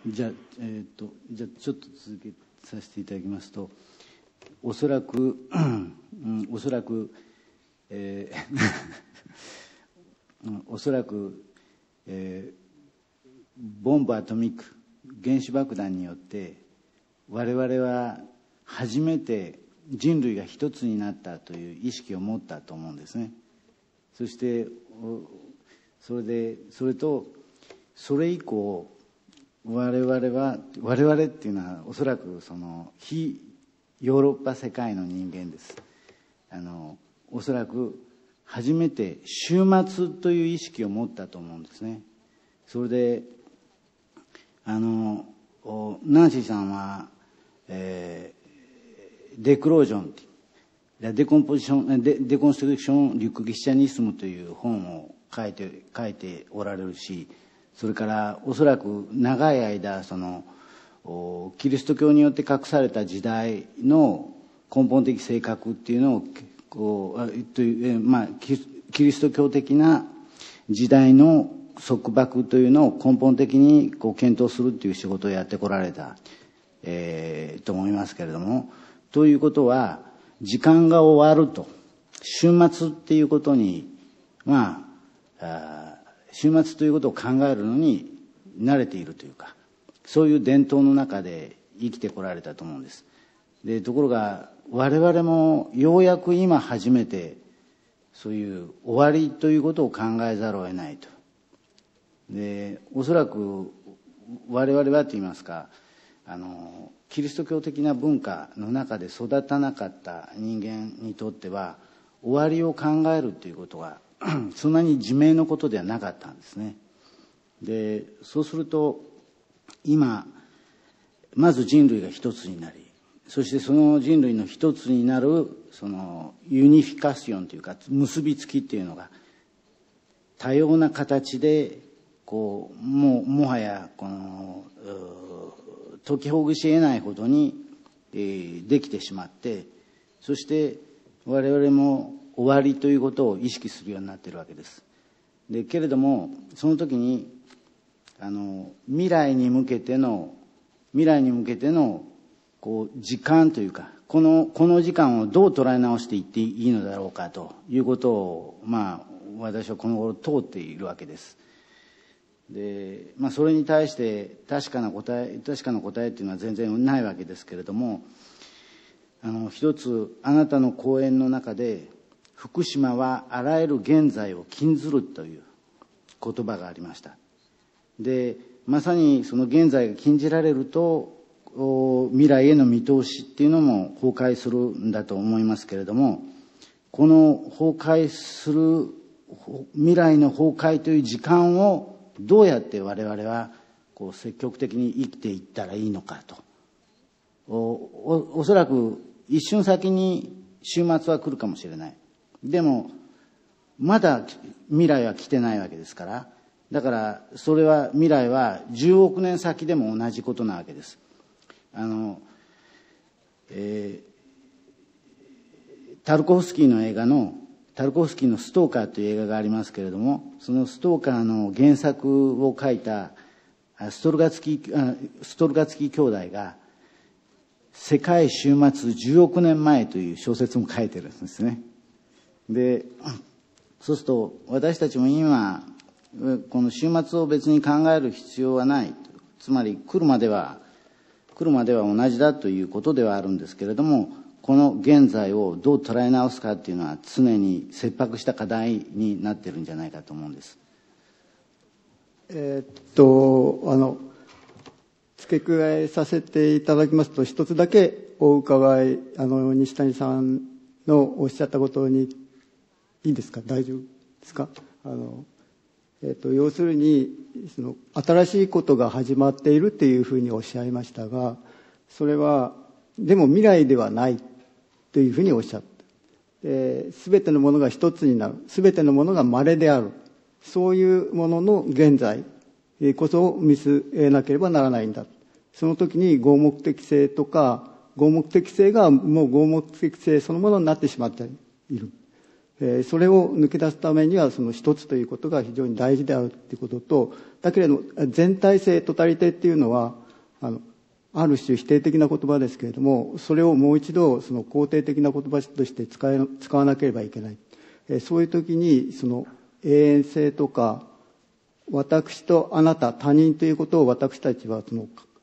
じゃあちょっと続けさせていただきますと、おそらく、おそらく、おそらく、ボンバーアトミック原子爆弾によって我々は初めて人類が一つになったという意識を持ったと思うんですね。そしてそれ以降我々っていうのはおそらくその非ヨーロッパ世界の人間です。おそらく初めて終末という意識を持ったと思うんですね。それでナンシーさんは、デクロージョンデコンストラクション・リュク・ギシチャニスムという本を書いておられるし、それからおそらく長い間そのキリスト教によって隠された時代の根本的性格っていうのをキリスト教的な時代の束縛というのを根本的に検討するっていう仕事をやってこられた、と思いますけれども、ということは時間が終わると終末っていうことに終末ということを考えるのに慣れているというか、そういう伝統の中で生きてこられたと思うんです。でところが我々もようやく今初めてそういう終わりということを考えざるを得ないと。でおそらく我々はといいますかキリスト教的な文化の中で育たなかった人間にとっては終わりを考えるということはそんなに自明のことではなかったんですね。でそうすると今まず人類が一つになり、そしてその人類の一つになるそのユニフィカションというか結びつきっていうのが多様な形でもはやこの解きほぐし得ないほどにできてしまって、そして我々も終わりということを意識するようになっているわけです。でけれどもその時に未来に向けての時間というかこの時間をどう捉え直していっていいのだろうかということを私はこの頃問うているわけです。でそれに対して確かな答えっていうのは全然ないわけですけれども、一つあなたの講演の中で福島はあらゆる現在を禁ずるという言葉がありました。でまさにその現在が禁じられると未来への見通しっていうのも崩壊するんだと思いますけれども、この崩壊する未来の崩壊という時間をどうやって我々は積極的に生きていったらいいのかと。おそらく一瞬先に終末は来るかもしれない。でもまだ未来は来てないわけですから、だからそれは未来は10億年先でも同じことなわけです。タルコフスキーの映画のタルコフスキーのストーカーという映画がありますけれども、そのストーカーの原作を書いたストルガツキー兄弟が世界終末10億年前という小説も書いてるんですね。でそうすると私たちも今この終末を別に考える必要はない、つまり来るまでは同じだということではあるんですけれども、この現在をどう捉え直すかっていうのは常に切迫した課題になってるんじゃないかと思うんです。付け加えさせていただきますと、一つだけお伺い西谷さんのおっしゃったことにいいですか、大丈夫ですか。要するにその新しいことが始まっているっていうふうにおっしゃいましたが、それはでも未来ではないというふうにおっしゃった。全てのものが一つになる、全てのものが稀である、そういうものの現在こそを見据えなければならないんだ。その時に合目的性とか合目的性がもう合目的性そのものになってしまっている。それを抜け出すためにはその一つということが非常に大事であるということと、だけれども全体性トタリテっていうのはある種否定的な言葉ですけれども、それをもう一度その肯定的な言葉として使わなければいけない。そういう時にその永遠性とか私とあなた他人ということを私たちは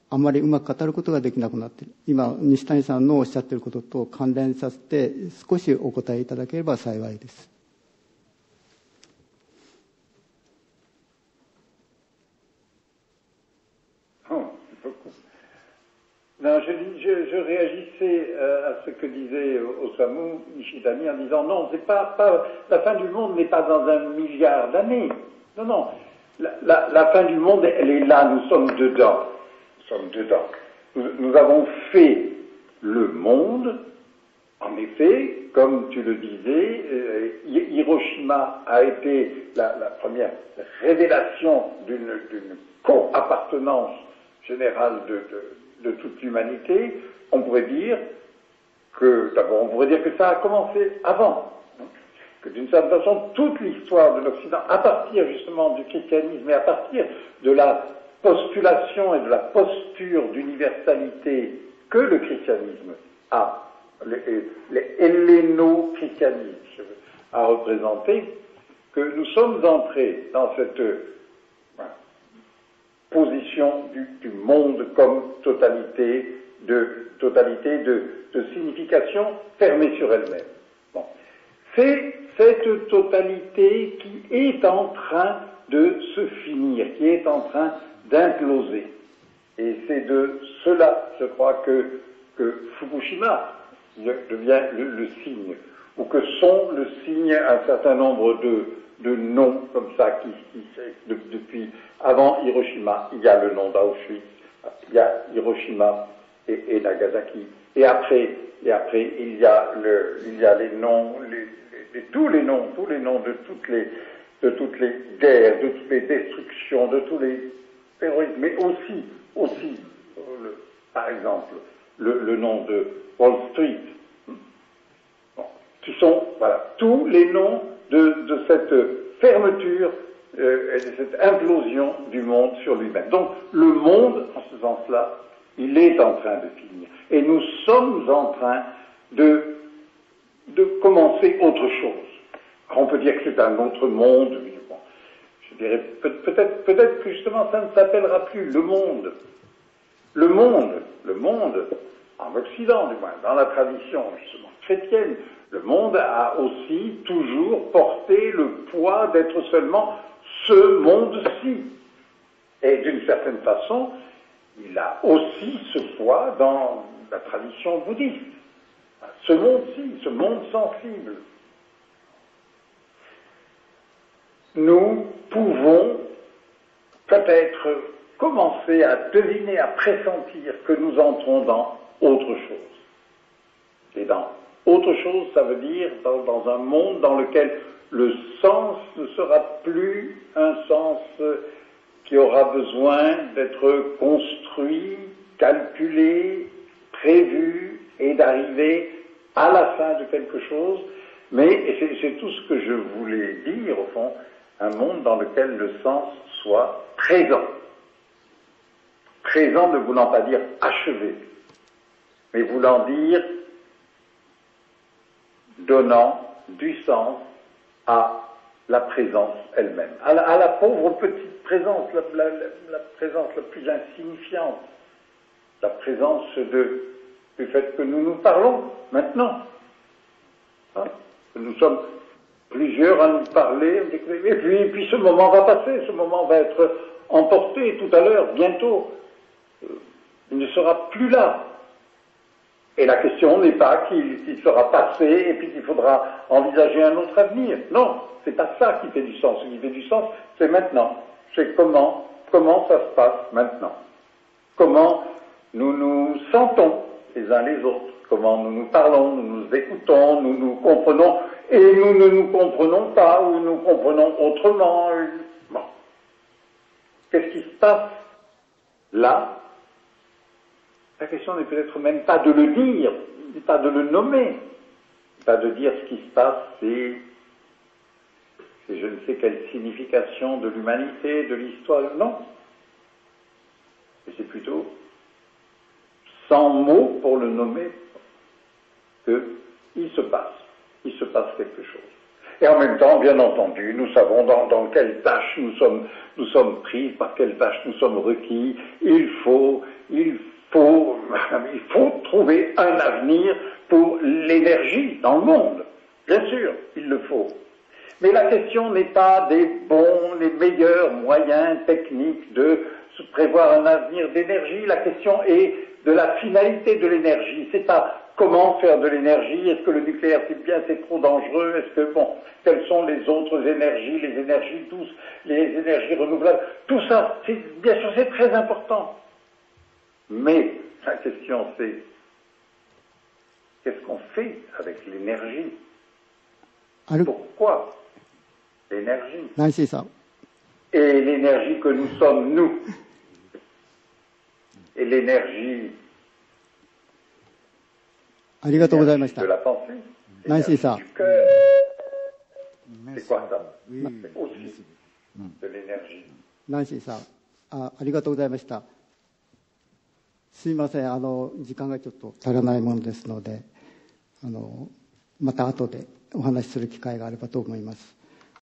あんまりうまく語ることができなくなっている。今西谷さんのおっしゃっていることと関連させて少しお答えいただければ幸いです。Non, je réagissais à ce que disait Osamu Nishitani en disant non, c'est pas la fin du monde n'est pas dans 1 milliard d'années. Non, non. La fin du monde, elle est là, nous sommes dedans. Nous sommes dedans. Nous avons fait le monde, en effet, comme tu le disais, Hiroshima a été la première révélation d'une co-appartenance générale de toute l'humanité. On pourrait dire que, d'abord, on pourrait dire que ça a commencé avant. Que d'une certaine façon, toute l'histoire de l'Occident, à partir justement du christianisme et à partir de la postulation et de la posture d'universalité que le christianisme a, les helléno-christianisme a représenté, que nous sommes entrés dans cette position du monde comme totalité de signification fermée sur elle-même. Bon. C'est cette totalité qui est en train de se finir, qui est en train d'imploser. Et c'est de cela, je crois, que Fukushima devient le signe, ou que sont le signe un certain nombre de noms comme ça, depuis avant Hiroshima, il y a le nom d'Auschwitz, il y a Hiroshima et Nagasaki, et après il y a les noms, tous les noms de toutes les guerres, de toutes les destructions, de tous les terrorismes, mais aussi par exemple, le nom de Wall Street, qui sont, voilà, tous les noms de cette fermeture et de cette implosion du monde sur lui-même. Donc, le monde, en ce sens-là, il est en train de finir. Et nous sommes en train de commencer autre chose. Alors, on peut dire que c'est un autre monde. Bon, je dirais, peut-être que justement, ça ne s'appellera plus le monde. Le monde, en Occident du moins, dans la tradition justement chrétienne, le monde a aussi toujours porté le poids d'être seulement ce monde-ci. Et d'une certaine façon, il a aussi ce poids dans la tradition bouddhiste. Ce monde-ci, ce monde sensible. Nous pouvons peut-être commencer à deviner, à pressentir que nous entrons dans autre chose. Et dans autre chose, ça veut dire dans un monde dans lequel le sens ne sera plus un sens qui aura besoin d'être construit, calculé, prévu et d'arriver à la fin de quelque chose. Mais c'est tout ce que je voulais dire au fond, un monde dans lequel le sens soit présent. Présent ne voulant pas dire achevé, mais voulant dire donnant du sens à la présence elle-même, à la pauvre petite présence, la présence la plus insignifiante, la présence du fait que nous parlons maintenant. Hein? Nous sommes plusieurs à nous parler, et puis ce moment va passer, ce moment va être emporté tout à l'heure, bientôt. Il ne sera plus là. Et la question n'est pas qu'il sera passé et puis qu'il faudra envisager un autre avenir. Non, c'est pas ça qui fait du sens. Ce qui fait du sens, c'est maintenant. C'est comment ça se passe maintenant. Comment nous nous sentons les uns les autres. Comment nous nous parlons, nous nous écoutons, nous nous comprenons et nous ne nous comprenons pas ou nous comprenons autrement. Bon. Qu'est-ce qui se passe là? La question n'est peut-être même pas de le dire, pas de le nommer, pas de dire ce qui se passe, c'est c'est je ne sais quelle signification de l'humanité, de l'histoire, non. Et c'est plutôt, sans mots pour le nommer, qu'il se passe quelque chose. Et en même temps, bien entendu, nous savons dans quelle tâche nous sommes pris, par quelle tâche nous sommes requis. Il faut trouver un avenir pour l'énergie dans le monde. Bien sûr, il le faut. Mais la question n'est pas des bons, les meilleurs moyens techniques de se prévoir un avenir d'énergie. La question est de la finalité de l'énergie. C'est pas comment faire de l'énergie. Est-ce que le nucléaire c'est bien, c'est trop dangereux? Est-ce que, quelles sont les autres énergies, les énergies douces, les énergies renouvelables? Tout ça, bien sûr, c'est très important. Mais la question c'est, qu'est-ce qu'on fait avec l'énergie? Pourquoi l'énergie? Nancyさん。Et l'énergie que nous sommes, nous. Et l'énergie ありがとうございました de。la pensée. Nancy さん。 Du cœur. C'est quoi ça? C'est aussi de l'énergie. ナンシーさん、ありがとうございました。すいません、時間がちょっと足らないものですので、また後でお話しする機会があればと思います。